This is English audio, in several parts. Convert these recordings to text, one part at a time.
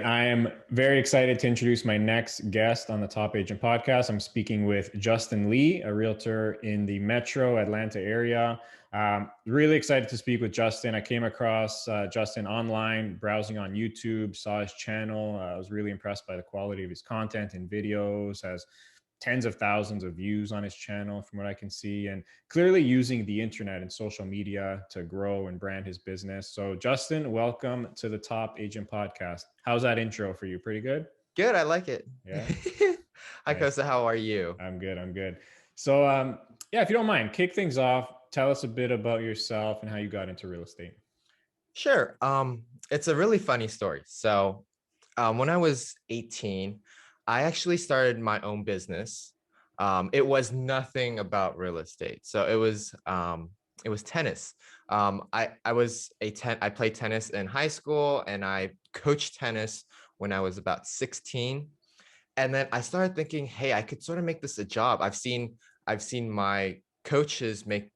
I am very excited to introduce my next guest on the Top Agent podcast. I'm speaking with Justin Lee, a realtor in the Metro Atlanta area. Really excited to speak with Justin. I came across Justin online, browsing on YouTube, saw his channel. I was really impressed by the quality of his content and videos, has tens of thousands of views on his channel from what I can see, and clearly using the internet and social media to grow and brand his business. So Justin, welcome to the Top Agent Podcast. How's that intro for you? Pretty good? Good. I like it. Yeah. Hi, Nice. Kosa. How are you? I'm good. I'm good. So yeah, if you don't mind, kick things off. Tell us a bit about yourself and how you got into real estate. Sure. It's a really funny story. When I was 18, I actually started my own business. It was nothing about real estate. It was tennis. I played tennis in high school, and I coached tennis when I was about 16. And then I started thinking, hey, I could sort of make this a job. I've seen my coaches make,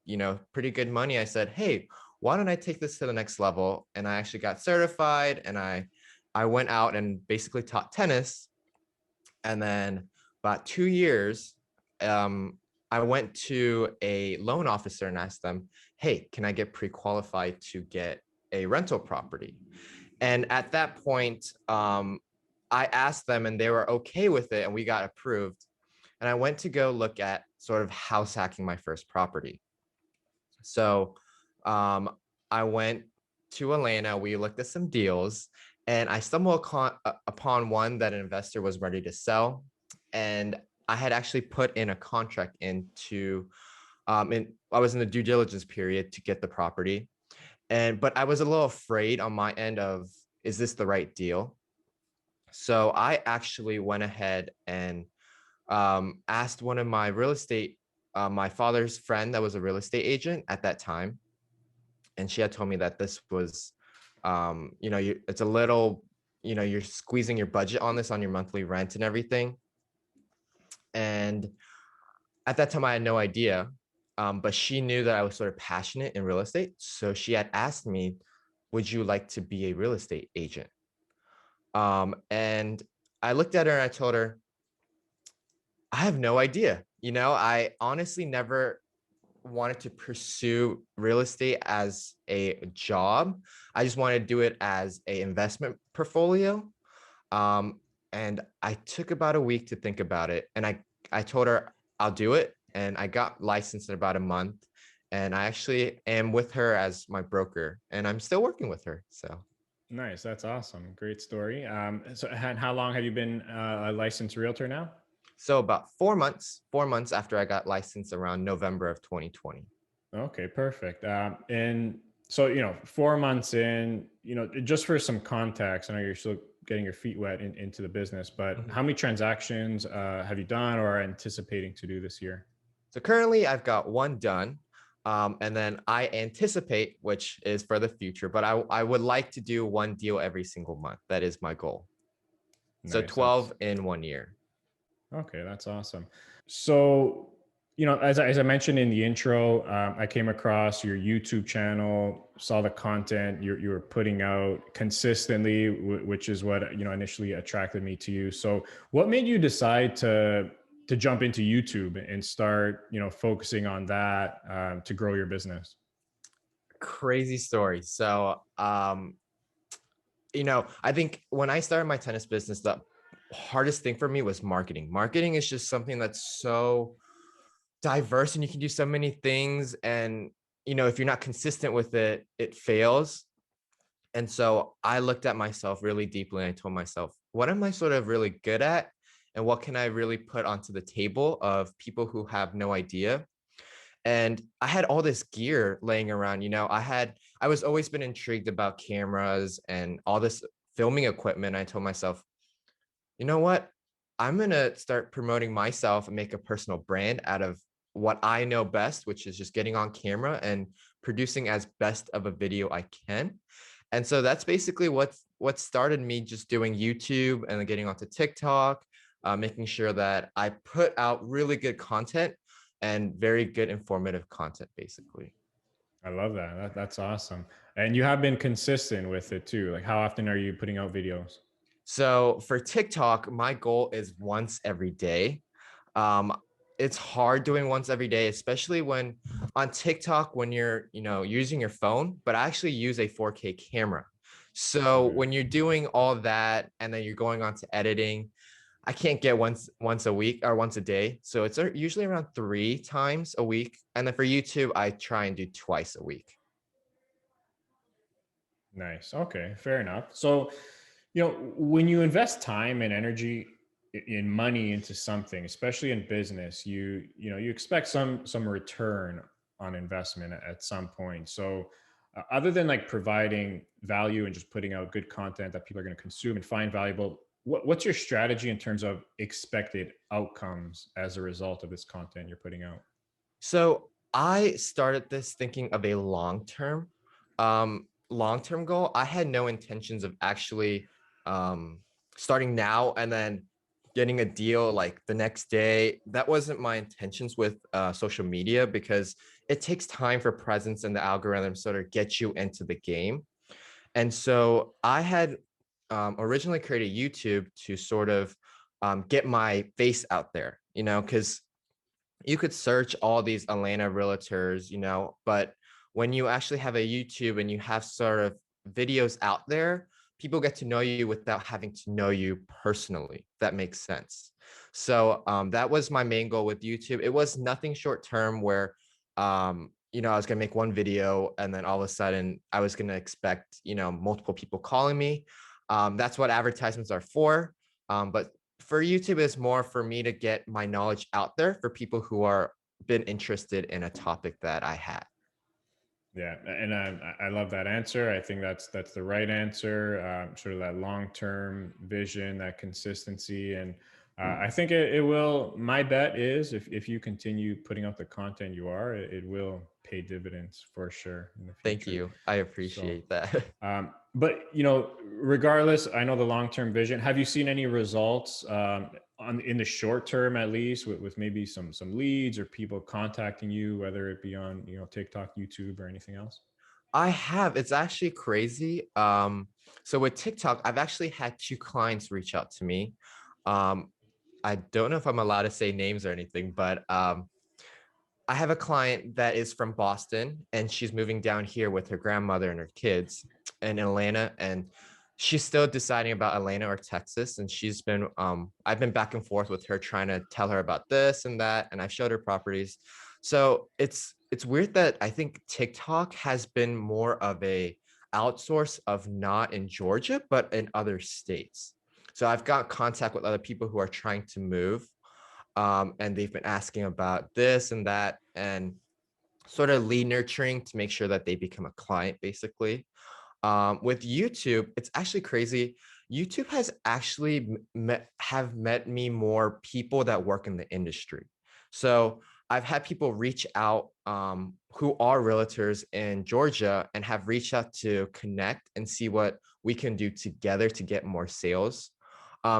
pretty good money. I said, hey, why don't I take this to the next level? And I actually got certified, and I went out and basically taught tennis. And then about 2 years, I went to a loan officer and asked them, hey, can I get pre-qualified to get a rental property? And at that point, I asked them and they were okay with it, and we got approved. And I went to go look at sort of house hacking my first property. So um, I went to Atlanta. We looked at some deals, and I stumbled upon one that an investor was ready to sell. And I had actually put in a contract and I was in the due diligence period to get the property. But I was a little afraid on my end of, is this the right deal? So I actually went ahead and asked one of my my father's friend that was a real estate agent at that time. And she had told me that this was, it's a little, you're squeezing your budget on this, on your monthly rent and everything. And at that time, I had no idea. But she knew that I was sort of passionate in real estate. So she had asked me, would you like to be a real estate agent? And I looked at her and I told her, I have no idea. I honestly never wanted to pursue real estate as a job. I just wanted to do it as a investment portfolio. Um, and I took about a week to think about it. And I told her I'll do it. And I got licensed in about a month. And I actually am with her as my broker, and I'm still working with her. So Nice. That's awesome. Great story. So and how long have you been a licensed realtor now? So about 4 months after I got licensed around November of 2020. Okay, perfect. And so, 4 months in, just for some context, I know you're still getting your feet wet into the business, but Mhm. how many transactions have you done or are anticipating to do this year? So currently I've got one done. And then I anticipate, which is for the future, but I would like to do one deal every single month. That is my goal. So Nice. 12 in 1 year. Okay, that's awesome. So, as I mentioned in the intro, I came across your YouTube channel, saw the content you were putting out consistently, which is what initially attracted me to you. So, what made you decide to jump into YouTube and start focusing on that to grow your business? Crazy story. I think when I started my tennis business, the hardest thing for me was marketing. Marketing is just something that's so diverse, and you can do so many things. And, if you're not consistent with it, it fails. And so I looked at myself really deeply, and I told myself, what am I sort of really good at? And what can I really put onto the table of people who have no idea? And I had all this gear laying around. I was always been intrigued about cameras and all this filming equipment. I told myself, you know what? I'm going to start promoting myself and make a personal brand out of what I know best, which is just getting on camera and producing as best of a video I can. And so that's basically what started me just doing YouTube and then getting onto TikTok, making sure that I put out really good content and very good informative content, basically. I love that. That's awesome. And you have been consistent with it too. Like, how often are you putting out videos? So for TikTok, my goal is once every day. Um, it's hard doing once every day, especially when on TikTok, when you're, using your phone, but I actually use a 4K camera. So Right. when you're doing all that and then you're going on to editing, I can't get once a week or once a day. So it's usually around 3 times a week. And then for YouTube, I try and do twice a week. Nice. Okay, fair enough. So, when you invest time and energy in money into something, especially in business, you expect some return on investment at some point. So, other than like providing value and just putting out good content that people are going to consume and find valuable, what's your strategy in terms of expected outcomes as a result of this content you're putting out? So I started this thinking of a long-term goal. I had no intentions of actually um, starting now and then getting a deal like the next day. That wasn't my intentions with social media because it takes time for presence and the algorithm sort of get you into the game. And so I had originally created YouTube to sort of get my face out there, because you could search all these Atlanta realtors, but when you actually have a YouTube and you have sort of videos out there, people get to know you without having to know you personally. If that makes sense. So that was my main goal with YouTube. It was nothing short term where, I was gonna make one video and then all of a sudden I was gonna expect, multiple people calling me. That's what advertisements are for. But for YouTube is more for me to get my knowledge out there for people who are been interested in a topic that I had. Yeah, and I love that answer. I think that's the right answer. Sort of that long term vision, that consistency, and I think it will. My bet is if you continue putting out the content you are, it will pay dividends for sure in the Thank future. you. I So, appreciate that. but regardless, I know the long term vision. Have you seen any results in the short term, at least, with maybe some leads or people contacting you, whether it be on TikTok, YouTube, or anything else? I have. It's actually crazy. So with TikTok, I've actually had 2 clients reach out to me. Um, I don't know if I'm allowed to say names or anything, but I have a client that is from Boston and she's moving down here with her grandmother and her kids in Atlanta. And she's still deciding about Atlanta or Texas. And I've been back and forth with her trying to tell her about this and that. And I've showed her properties. So it's weird that I think TikTok has been more of a outsource of not in Georgia, but in other states. So I've got contact with other people who are trying to move and they've been asking about this and that and sort of lead nurturing to make sure that they become a client basically. With YouTube, it's actually crazy. YouTube has actually met me more people that work in the industry. So I've had people reach out who are realtors in Georgia and have reached out to connect and see what we can do together to get more sales.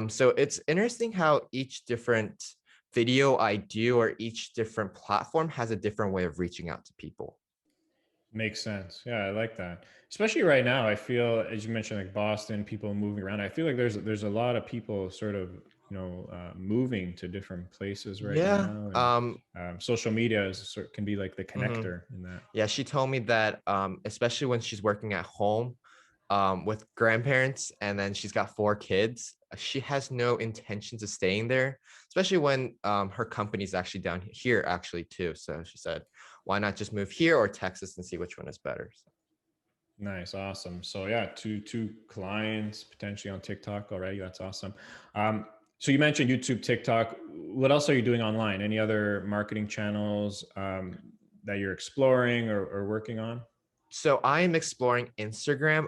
So it's interesting how each different video I do or each different platform has a different way of reaching out to people. Makes sense. Yeah, I like that. Especially right now, I feel, as you mentioned, like Boston, people moving around. I feel like there's a lot of people sort of moving to different places right Yeah. now, and social media can be like the Mhm. connector in that. Yeah, she told me that especially when she's working at home with grandparents and then she's got 4 kids, she has no intentions of staying there, especially when her company's actually down here actually too. So she said, why not just move here or Texas and see which one is better? So, Nice, awesome. So yeah, two clients potentially on TikTok already. That's awesome. Um, so you mentioned YouTube, TikTok. What else are you doing online? Any other marketing channels that you're exploring or working on? so I am exploring Instagram.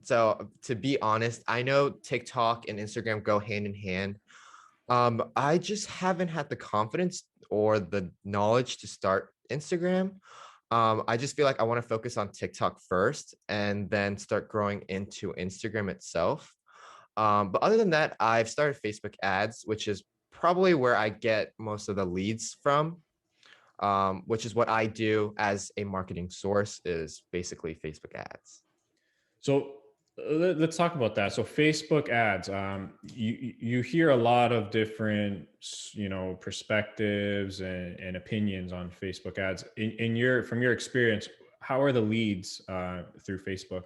So to be honest, I know TikTok and Instagram go hand in hand. I just haven't had the confidence or the knowledge to start Instagram. I just feel like I want to focus on TikTok first and then start growing into Instagram itself. But other than that, I've started Facebook ads, which is probably where I get most of the leads from, which is what I do as a marketing source is basically Facebook ads. So Let's talk about that. So Facebook ads, you hear a lot of different, perspectives and opinions on Facebook ads. In your from your experience, how are the leads through Facebook?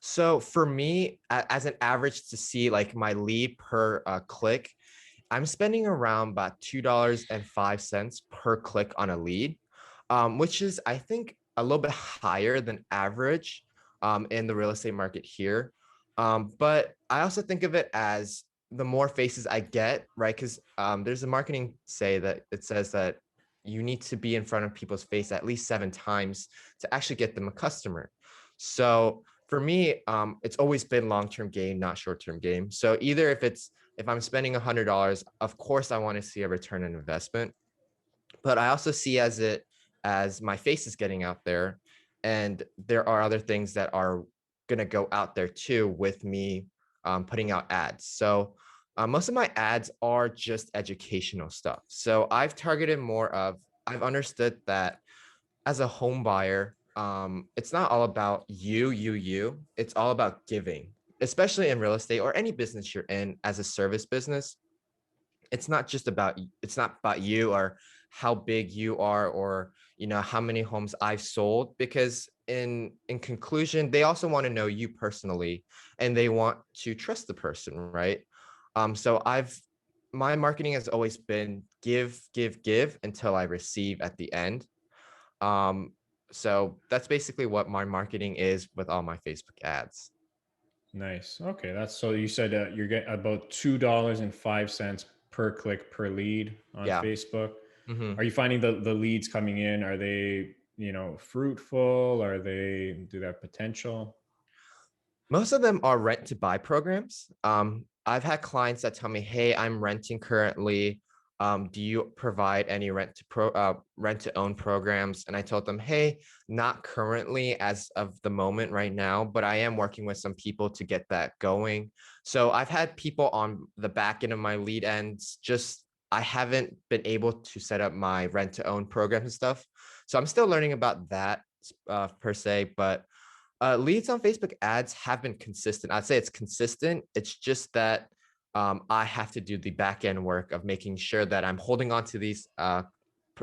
So for me, as an average to see like my lead per click, I'm spending around about $2.05 per click on a lead, which is, I think, a little bit higher than average in the real estate market here. But I also think of it as the more faces I get, right? Because there's a marketing say that it says that you need to be in front of people's face at least 7 times to actually get them a customer. So for me, it's always been long-term game, not short-term game. So either if I'm spending $100, of course I want to see a return on investment, but I also see as my face is getting out there, and there are other things that are going to go out there too with me putting out ads. So most of my ads are just educational stuff. So I've understood that as a home buyer, it's not all about you. It's all about giving, especially in real estate or any business you're in as a service business. It's not about you or how big you are, or how many homes I've sold, because in conclusion, they also want to know you personally, and they want to trust the person, right? So I've my marketing has always been give until I receive at the end. um, so that's basically what my marketing is with all my Facebook ads. Nice. Okay, that's so you said you're getting about $2.05 per click per lead on Yeah. Facebook. Mhm. Are you finding the leads coming in? Are they, fruitful? Do they have potential? Most of them are rent to buy programs. I've had clients that tell me, "Hey, I'm renting currently. Do you provide any rent to own programs?" And I told them, "Hey, not currently as of the moment right now, but I am working with some people to get that going." So I've had people on the back end of my lead ends. Just I haven't been able to set up my rent to own programs and stuff. So I'm still learning about that per se, but leads on Facebook ads have been consistent. I'd say it's consistent. It's just that I have to do the back end work of making sure that I'm holding on to these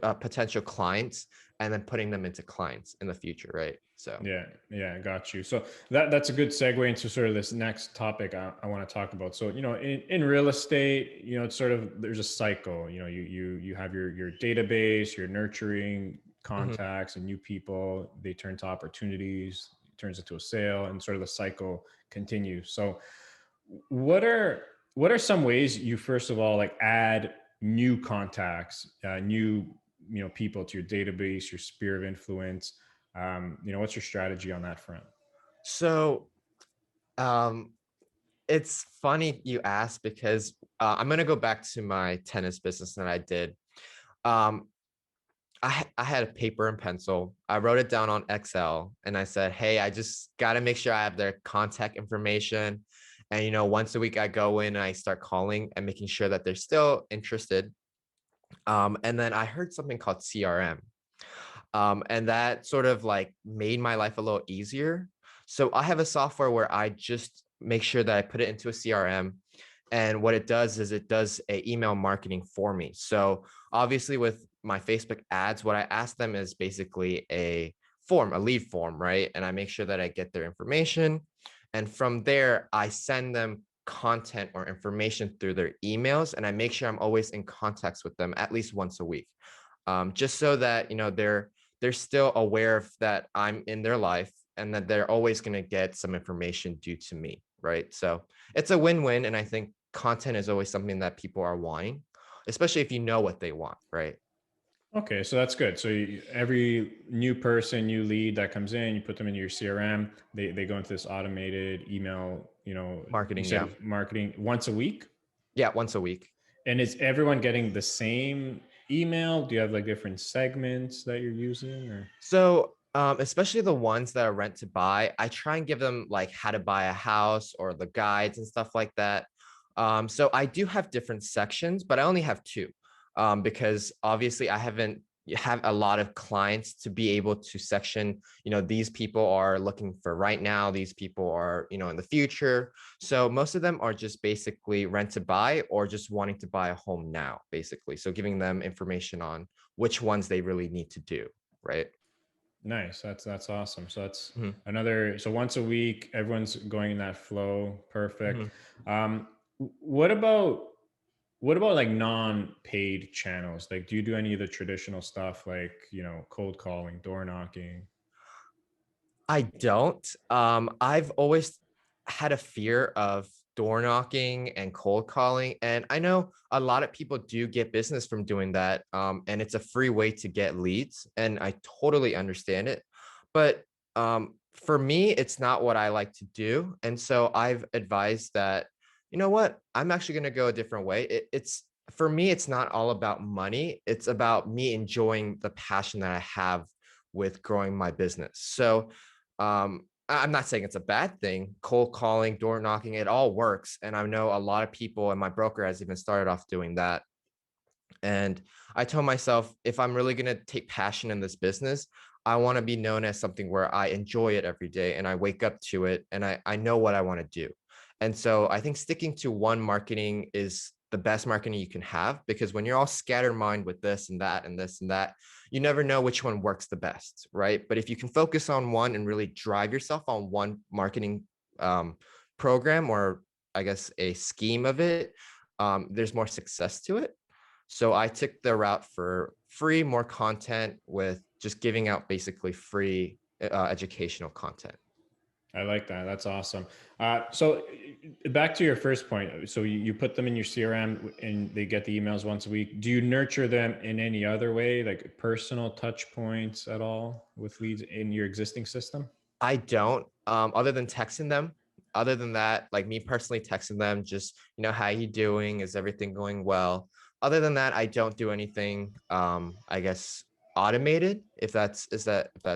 potential clients and then putting them into clients in the future, right? So, Yeah, yeah, got you. So that's a good segue into sort of this next topic I want to talk about. So, in real estate, it's sort of there's a cycle. You have your database, you're nurturing mhm. contacts and new people, they turn to opportunities, it turns into a sale, and sort of the cycle continues. So what are what are some ways you first of all like add new contacts, new people to your database, your sphere of influence? What's your strategy on that front? So um, it's funny you ask, because I'm gonna go back to my tennis business that I did. Um, I had a paper and pencil. I wrote it down on Excel, and I said, "Hey, I just got to make sure I have their contact information." And once a week I go in and I start calling and making sure that they're still interested. And then I heard something called CRM, and that sort of like made my life a little easier. So I have a software where I just make sure that I put it into a CRM, and what it does is it does a email marketing for me. So obviously with my Facebook ads, what I ask them is basically a lead form, right? And I make sure that I get their information, and from there I send them content or information through their emails, and I make sure I'm always in contact with them at least once a week, just so that they're still aware of that I'm in their life, and that they're always going to get some information due to me, right? So it's a win-win, and I think content is always something that people are wanting, especially if you know what they want, right? Okay, so that's good. So every new person, new lead that comes in, you put them into your CRM. They go into this automated email. You Marketing, yeah. said marketing once a week. Yeah, once a week. And is everyone getting the same email? Do you have like different segments that you're using, or? So especially the ones that are rent to buy, I try and give them like how to buy a house or the guides and stuff like that. So I do have different sections, but I only have two, because obviously I haven't you have a lot of clients to be able to section, these people are looking for right now, these people are, in the future. So most of them are just basically rent to buy or just wanting to buy a home now, basically. So giving them information on which ones they really need to do, right? Nice. That's awesome. So that's Mhm, so once a week, everyone's going in that flow. Perfect. mhm. What about like non-paid channels? Like, do you do any of the traditional stuff like, cold calling, door knocking? I don't. I've always had a fear of door knocking and cold calling. And I know a lot of people do get business from doing that. And it's a free way to get leads. And I totally understand it. But for me, it's not what I like to do. And so I've advised that, you know what, I'm actually going to go a different way. It's for me, it's not all about money. It's about me enjoying the passion that I have with growing my business. So I'm not saying it's a bad thing. Cold calling, door knocking, it all works. And I know a lot of people, and my broker has even started off doing that. And I told myself, if I'm really going to take passion in this business, I want to be known as something where I enjoy it every day and I wake up to it and I know what I want to do. And so I think sticking to one marketing is the best marketing you can have, because when you're all scattermined with this and that and this and that, you never know which one works the best, right? But if you can focus on one and really drive yourself on one marketing um, program, or I guess a scheme of it, there's more success to it. So I took the route for free, more content with just giving out basically free educational content. I like that. That's awesome. Back to your first point. So you put them in your CRM and they get the emails once a week. Do you nurture them in any other way, like personal touch points at all with leads in your existing system? I don't, other than texting them. Other than that, like me personally texting them, just, how you doing? Is everything going well? Other than that, I don't do anything, I guess, automated, if that's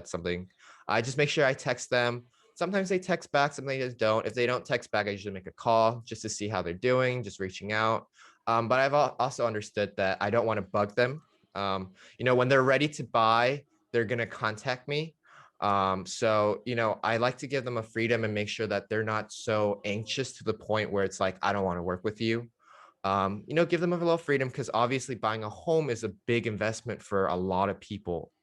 something. I just make sure I text them. Sometimes they text back, sometimes they just don't. If they don't text back, I usually make a call just to see how they're doing, just reaching out. But I've also understood that I don't want to bug them. When they're ready to buy, they're going to contact me. So, I like to give them a freedom and make sure that they're not so anxious to the point where it's like, I don't want to work with you. Give them a little freedom, because obviously buying a home is a big investment for a lot of people.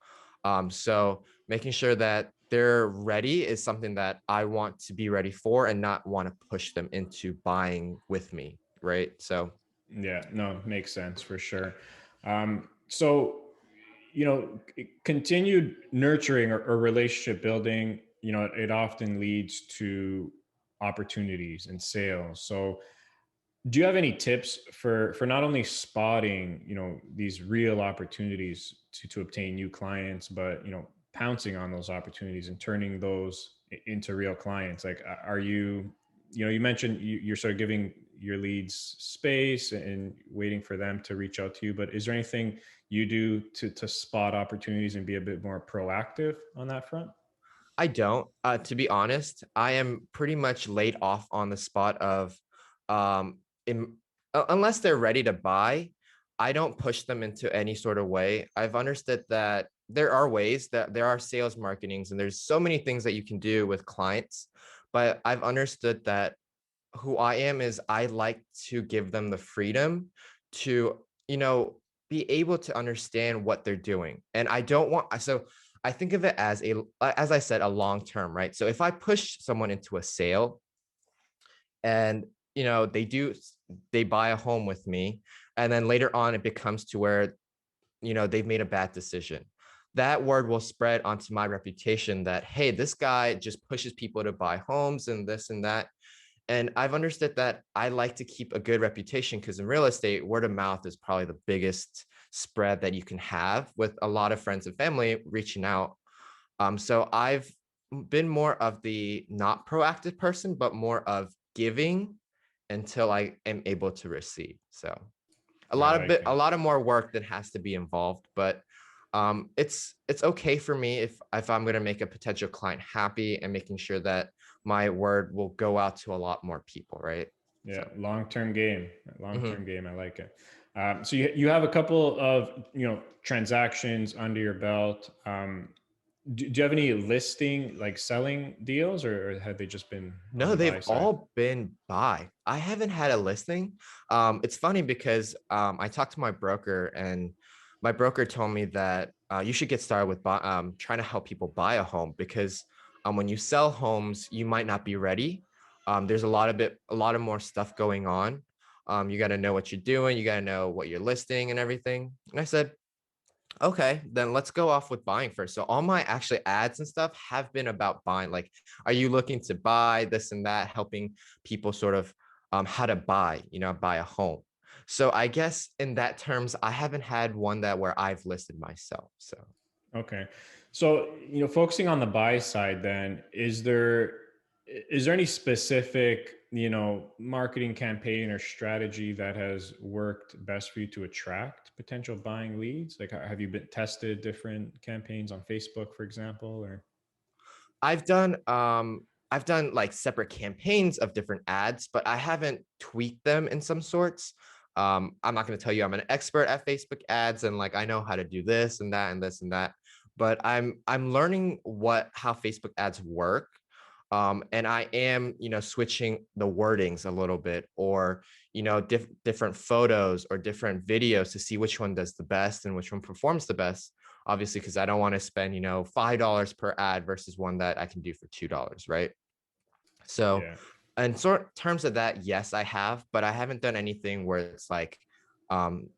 So making sure that they're ready is something that I want to be ready for and not want to push them into buying with me. Right. So, Yeah, no, makes sense for sure. So, continued nurturing or relationship building, it often leads to opportunities and sales. So, do you have any tips for not only spotting, these real opportunities to obtain new clients, but pouncing on those opportunities and turning those into real clients? Like, are you, you mentioned you're sort of giving your leads space and waiting for them to reach out to you, but is there anything you do to spot opportunities and be a bit more proactive on that front? I don't. To be honest, I am pretty much laid off on the spot of, um, in, unless they're ready to buy, I don't push them into any sort of way. I've understood that there are ways, that there are sales marketings, and there's so many things that you can do with clients. But I've understood that who I am is I like to give them the freedom to, be able to understand what they're doing. And I don't want, so I think of it as as I said, a long term, right? So if I push someone into a sale and, they buy a home with me, and then later on it becomes to where, they've made a bad decision, that word will spread onto my reputation that, hey, this guy just pushes people to buy homes and this and that. And I've understood that I like to keep a good reputation, because in real estate, word of mouth is probably the biggest spread that you can have, with a lot of friends and family reaching out. So I've been more of the not proactive person, but more of giving until I am able to receive. So I like a it. lot of more work that has to be involved, but it's okay for me if I'm going to make a potential client happy, and making sure that my word will go out to a lot more people, right? Yeah, So, long-term game. mhm. Long-term game. I like it. So you have a couple of transactions under your belt. Do you have any listing like selling deals, or have they just been on No, the they've buy side? all been buy. I haven't had a listing. It's funny because I talked to my broker, and my broker told me that you should get started with trying to help people buy a home because when you sell homes, you might not be ready. There's a lot of more stuff going on. You got to know what you're doing. You got to know what you're listing and everything. And I said, okay, then let's go off with buying first. So all my actually ads and stuff have been about buying. Like, are you looking to buy this and that, helping people sort of how to buy, buy a home. So I guess in that terms, I haven't had one that where I've listed myself. So Okay. So, focusing on the buy side, then, is there any specific, marketing campaign or strategy that has worked best for you to attract potential buying leads? Like, have you been tested different campaigns on Facebook, for example, or? I've done I've done like separate campaigns of different ads, but I haven't tweaked them in some sorts. I'm not going to tell you I'm an expert at Facebook ads and like I know how to do this and that and this and that, but I'm learning how Facebook ads work. And I am, switching the wordings a little bit, or different photos or different videos to see which one does the best and which one performs the best, obviously, because I don't want to spend, $5 per ad versus one that I can do for $2, right? So, Yeah. in sort terms of that, yes, I have, but I haven't done anything where it's like um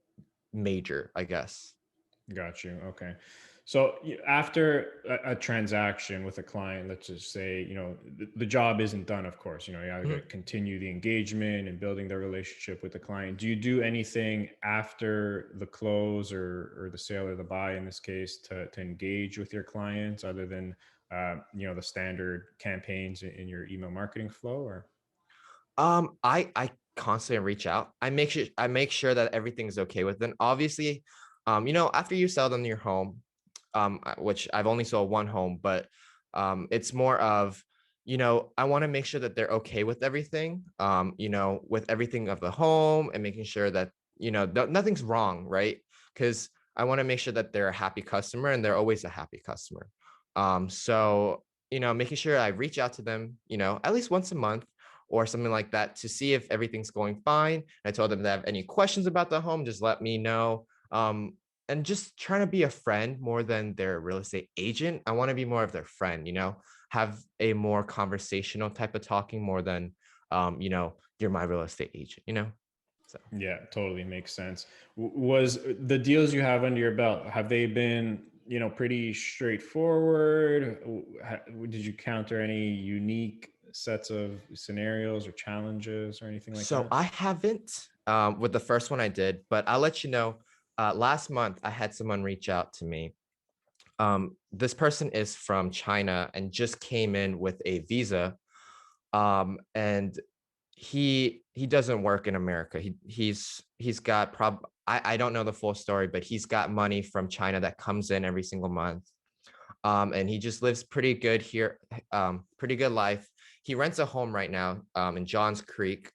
major, I guess. Got you. Okay. So after a transaction with a client, let's just say, the job isn't done, of course, you have to Mhm. continue the engagement and building the relationship with the client. Do you do anything after the close or the sale or the buy in this case to engage with your clients other than, the standard campaigns in your email marketing flow or? I constantly reach out. I make sure that everything's okay with them. Obviously, after you sell them your home, which I've only sold one home, but it's more of, I want to make sure that they're okay with everything, with everything of the home and making sure that, nothing's wrong, right? Because I want to make sure that they're a happy customer and they're always a happy customer. So, making sure I reach out to them, at least once a month or something like that to see if everything's going fine. I told them if they have any questions about the home, just let me know. And just trying to be a friend more than their real estate agent. I want to be more of their friend, have a more conversational type of talking more than, you're my real estate agent, So. Yeah, totally makes sense. Was the deals you have under your belt, have they been, pretty straightforward? Did you counter any unique sets of scenarios or challenges or anything like So that? I haven't with the first one I did, but I'll let you know. Last month, I had someone reach out to me. This person is from China and just came in with a visa. And he doesn't work in America. He's got I don't know the full story, but he's got money from China that comes in every single month. And he just lives pretty good here, pretty good life. He rents a home right now in Johns Creek,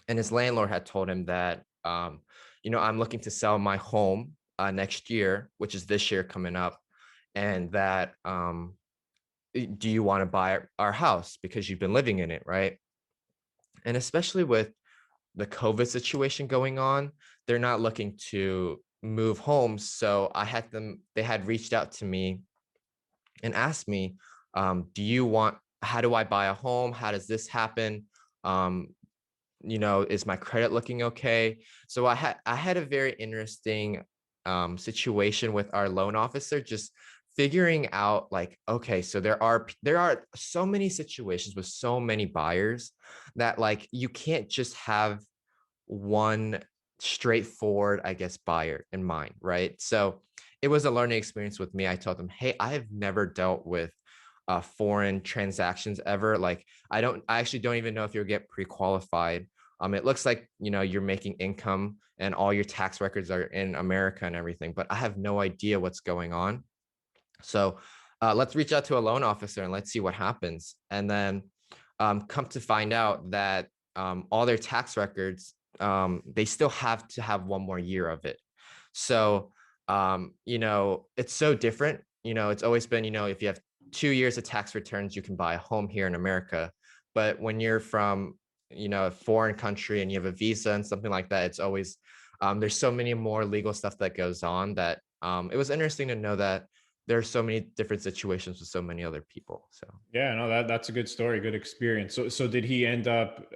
and his landlord had told him that I'm looking to sell my home next year, which is this year coming up, and that do you want to buy our house because you've been living in it, right? And especially with the COVID situation going on, they're not looking to move homes. So they had reached out to me and asked me, how do I buy a home? How does this happen? Um, is my credit looking okay? So I had a very interesting situation with our loan officer, just figuring out like, okay, so there are so many situations with so many buyers that like you can't just have one straightforward, I guess, buyer in mind, right? So it was a learning experience with me. I told them, hey, I have never dealt with foreign transactions ever. Like I actually don't even know if you'll get pre-qualified. It looks like, you're making income and all your tax records are in America and everything, but I have no idea what's going on. So let's reach out to a loan officer and let's see what happens. And then come to find out that all their tax records they still have to have one more year of it. So, it's so different. It's always been, if you have 2 years of tax returns, you can buy a home here in America. But when you're from, a foreign country and you have a visa and something like that, it's always, there's so many more legal stuff that goes on that it was interesting to know that there are so many different situations with so many other people. So. Yeah, no, that's a good story, good experience. So did he end up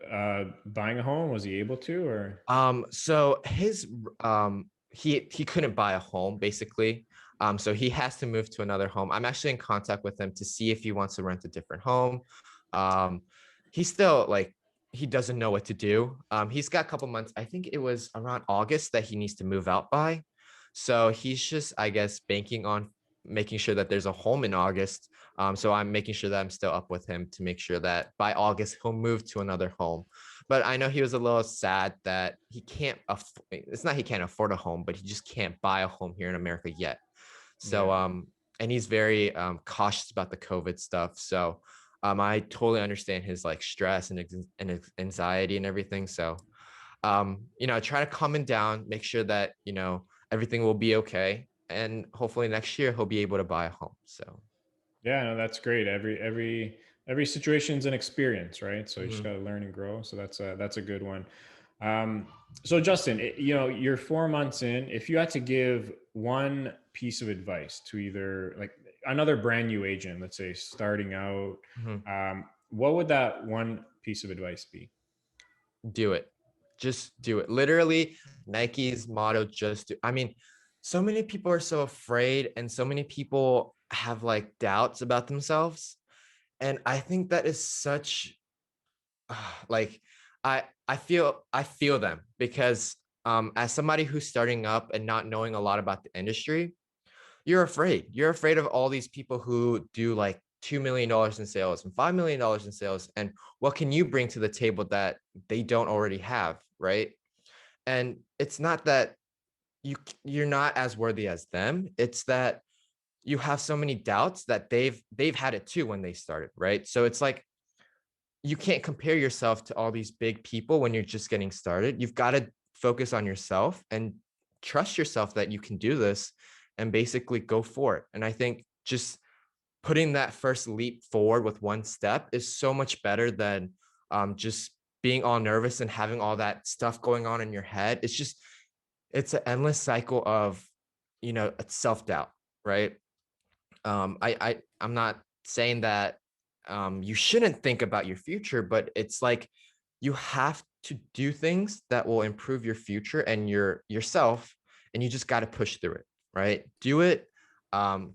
buying a home? Was he able to, or? So he couldn't buy a home basically. So he has to move to another home. I'm actually in contact with him to see if he wants to rent a different home. Um, he's still like he doesn't know what to do. He's got a couple months. I think it was around August that he needs to move out by. So he's just, I guess, banking on making sure that there's a home in August. So I'm making sure that I'm still up with him to make sure that by August he'll move to another home. But I know he was a little sad that he can't it's not he can't afford a home, but he just can't buy a home here in America yet. So Yeah. and he's very cautious about the COVID stuff. So I totally understand his like stress and anxiety and everything. So try to calm him down, make sure that everything will be okay, and hopefully next year he'll be able to buy a home. So. Yeah, no, that's great. Every situation's an experience, right? So you just got Mhm. to learn and grow. So that's a good one. Um, so Justin, you're 4 months in. If you had to give one piece of advice to either like another brand new agent, let's say starting out, Mhm. what would that one piece of advice be? Do it. Just do it. Literally, Nike's motto, just do. I mean, so many people are so afraid and so many people have like doubts about themselves. And I think that is such like I feel them because as somebody who's starting up and not knowing a lot about the industry, you're afraid of all these people who do like $2 million in sales and $5 million in sales, and what can you bring to the table that they don't already have, right? And it's not that you're not as worthy as them, it's that you have so many doubts that they've had it too when they started, right? So it's like you can't compare yourself to all these big people when you're just getting started. You've got to focus on yourself and trust yourself that you can do this and basically go for it. And I think just putting that first leap forward with one step is so much better than just being all nervous and having all that stuff going on in your head. It's an endless cycle of, self-doubt, right? I'm not saying that you shouldn't think about your future, but it's like you have to do things that will improve your future and yourself, and you just got to push through it, right? Do it. Um,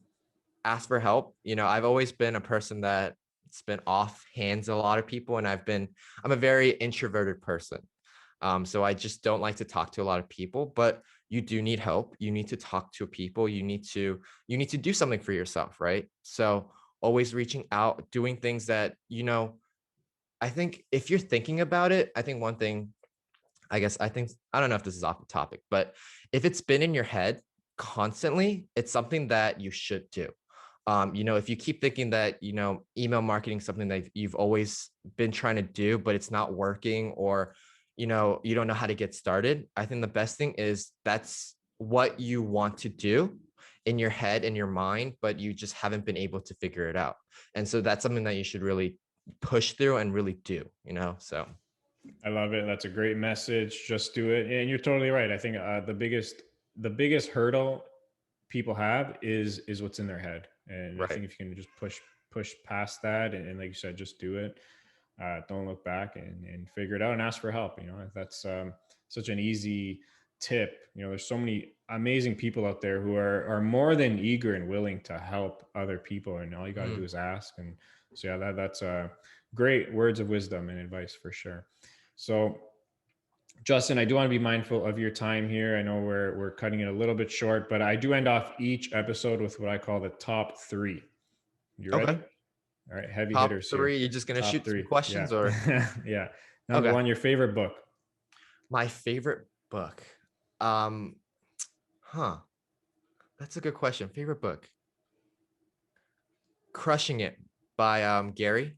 Ask for help. I've always been a person that's been off hands a lot of people, and I'm a very introverted person. So I just don't like to talk to a lot of people, but you do need help. You need to talk to people. You need to do something for yourself, right? So always reaching out, doing things that, I think if you're thinking about it, I think one thing, I don't know if this is off the topic, but if it's been in your head constantly, it's something that you should do. If you keep thinking that, email marketing is something that you've always been trying to do, but it's not working, or, you don't know how to get started, I think the best thing is that's what you want to do in your head, in your mind, but you just haven't been able to figure it out. And so that's something that you should really push through and really do. So. I love it. That's a great message. Just do it. And you're totally right. I think the biggest hurdle people have is what's in their head. And I Right. think if you can just push past that and like you said, just do it. Don't look back and figure it out and ask for help. That's such an easy tip. There's so many amazing people out there who are more than eager and willing to help other people, and all you got to do Mhm. is ask. And so yeah, that's great words of wisdom and advice for sure. So Justin, I do want to be mindful of your time here. I know we're cutting it a little bit short, but I do end off each episode with what I call the top three. You ready? Okay. All right, heavy Top hitters here. three, you're just gonna Top shoot some three. Yeah. questions or Yeah. Number okay. one, your favorite book. My favorite book. Um, huh. That's a good question. Favorite book. Crushing It by Gary.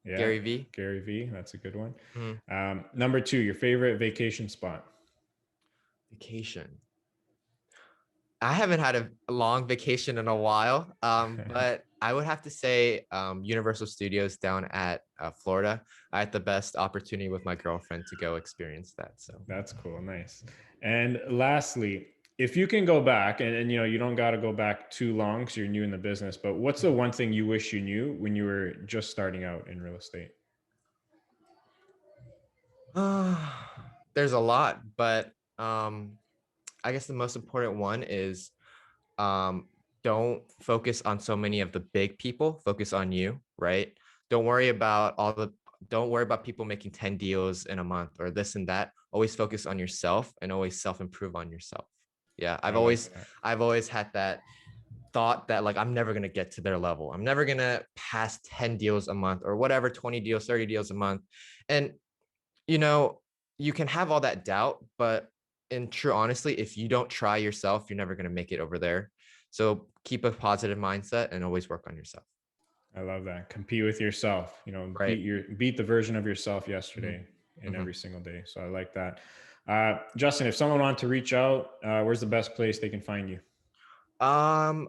Yeah, Gary V. Gary V. That's a good one. Mhm. Number two, your favorite vacation spot. Vacation. I haven't had a long vacation in a while, but I would have to say Universal Studios down at Florida. I had the best opportunity with my girlfriend to go experience that. So That's cool. Nice. And lastly, if you can go back and you know, you don't got to go back too long because you're new in the business, but what's the one thing you wish you knew when you were just starting out in real estate? there's a lot, but I guess the most important one is um, don't focus on so many of the big people. Focus on you, right? Don't worry about all the. Don't worry about people making 10 deals in a month or this and that. Always focus on yourself and always self improve on yourself. Yeah, I like that. I've always had that thought that like I'm never gonna get to their level. I'm never gonna pass 10 deals a month or whatever, 20 deals, 30 deals a month. And you know, you can have all that doubt, but in true honestly, if you don't try yourself, you're never gonna make it over there. So keep a positive mindset and always work on yourself. I love that. Compete with yourself, you know, Right. beat the version of yourself Mm-hmm. yesterday and Mm-hmm. every single day. So I like that. Justin, if someone wanted to reach out, where's the best place they can find you? I'm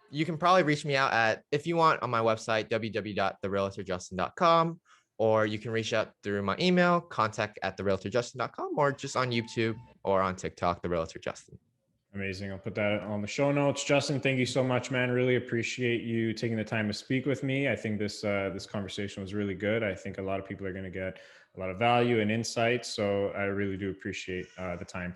you can probably reach me out at if you want on my website, www.therealtorjustin.com, or you can reach out through my email, contact@therealtorjustin.com, or just on YouTube or on TikTok, the Realtor Justin. Amazing. I'll put that on the show notes. Justin, thank you so much, man. Really appreciate you taking the time to speak with me. I think this conversation was really good. I think a lot of people are going to get a lot of value and insight. So I really do appreciate the time.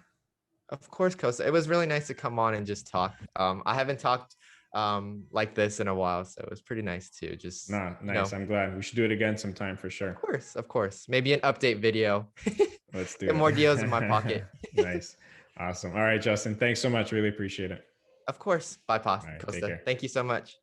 Of course, Kosa. It was really nice to come on and just talk. I haven't talked like this in a while, so it was pretty nice too. Just Nah, nice. I'm glad. We should do it again sometime for sure. of course, maybe an update video. Let's do Get more deals in my it. pocket. Nice. Awesome. All right, Justin. Thanks so much. Really appreciate it. Of course, bye, All right. Take Costa. care. Thank you so much.